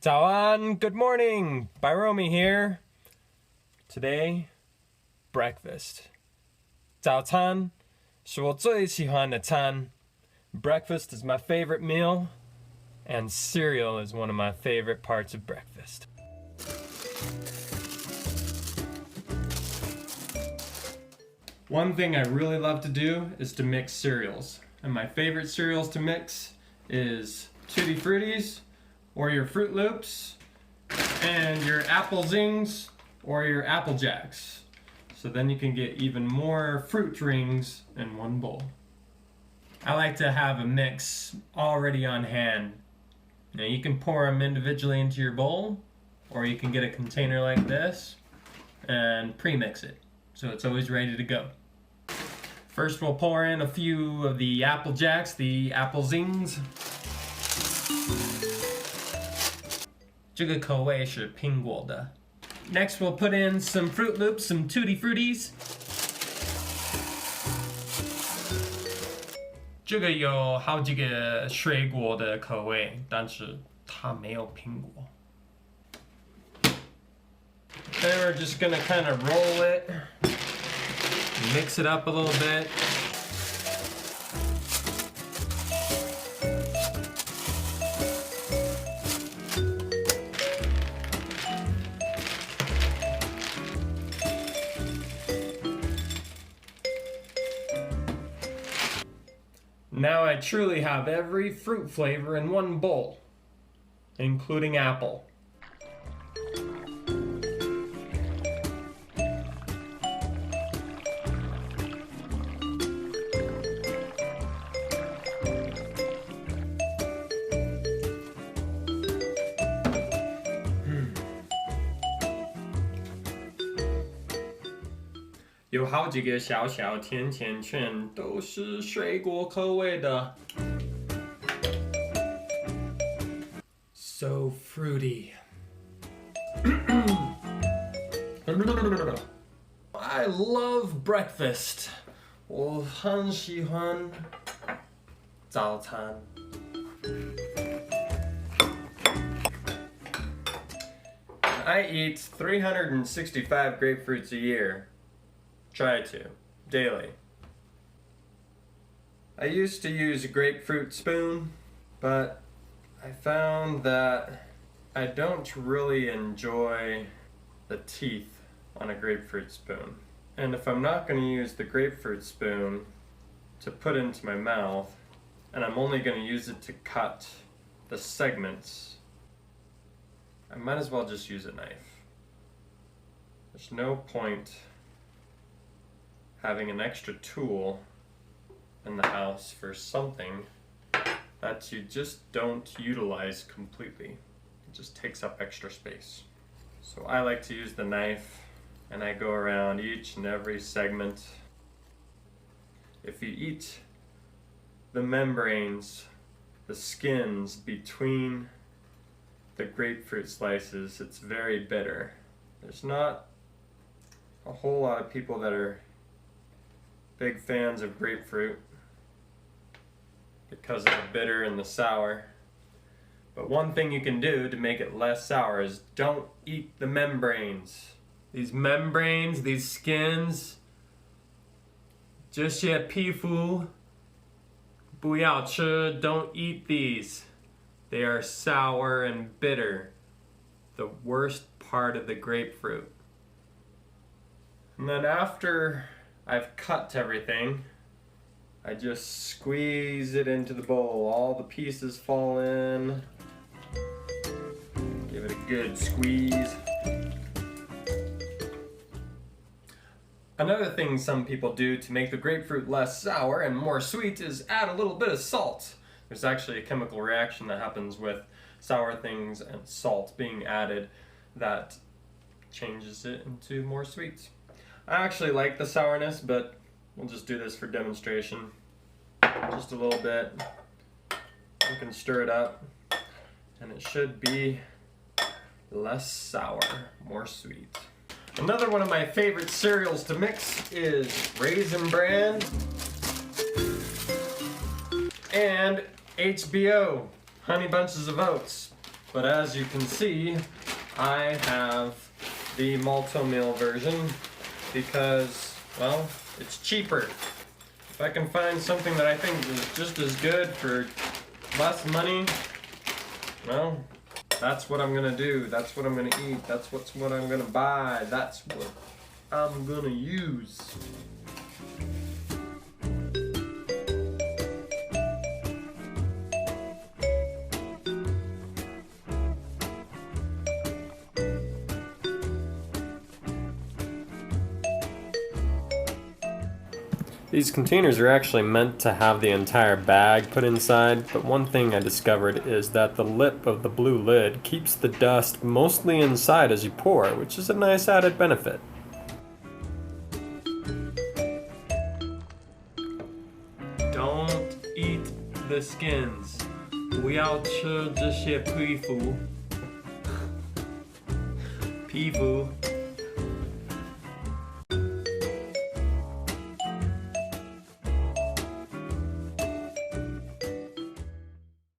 早安, good morning, Byromi here. Today, breakfast. 早餐是我最喜欢的餐. Breakfast is my favorite meal, and cereal is one of my favorite parts of breakfast. One thing I really love to do is to mix cereals. And my favorite cereals to mix is Tutti Fruttis, or your Fruit Loops, and your Apple Zings, or your Apple Jacks. So then you can get even more fruit rings in one bowl. I like to have a mix already on hand. Now you can pour them individually into your bowl, or you can get a container like this and pre-mix it, so it's always ready to go. First we'll pour in a few of the Apple Jacks, the Apple Zings. 这个口味是苹果的. Next we'll put in some Fruit Loops, some Tutti Fruttis. 这个有好几个水果的口味，但是它没有苹果. Then we're just gonna kind of roll it, mix it up a little bit. Now I truly have every fruit flavor in one bowl, including apple. Hmm. 有好几个小小甜甜圈都是水果口味的. So fruity. I love breakfast. 我很喜欢早餐. I eat 365 grapefruits a year. Try to, daily. I used to use a grapefruit spoon, but I found that I don't really enjoy the teeth on a grapefruit spoon. And if I'm not going to use the grapefruit spoon to put into my mouth, and I'm only going to use it to cut the segments, I might as well just use a knife. There's no point having an extra tool in the house for something that you just don't utilize completely. It just takes up extra space. So I like to use the knife, and I go around each and every segment. If you eat the membranes, the skins between the grapefruit slices, it's very bitter. There's not a whole lot of people that are big fans of grapefruit because of the bitter and the sour. But one thing you can do to make it less sour is don't eat the membranes. These membranes, these skins, 这些皮肤不要吃, don't eat these. They are sour and bitter. The worst part of the grapefruit. And then after I've cut everything, I just squeeze it into the bowl. All the pieces fall in. Give it a good squeeze. Another thing some people do to make the grapefruit less sour and more sweet is add a little bit of salt. There's actually a chemical reaction that happens with sour things and salt being added that changes it into more sweet. I actually like the sourness, but we'll just do this for demonstration. Just a little bit. You can stir it up, and it should be less sour, more sweet. Another one of my favorite cereals to mix is Raisin Bran and HBO, Honey Bunches of Oats. But as you can see, I have the multi-meal version because, well, it's cheaper. If I can find something that I think is just as good for less money, well, that's what I'm gonna do. That's what I'm gonna eat. That's what I'm gonna buy. That's what I'm gonna use. These containers are actually meant to have the entire bag put inside, but one thing I discovered is that the lip of the blue lid keeps the dust mostly inside as you pour, which is a nice added benefit. Don't eat the skins. 不要吃这些皮肤。皮肤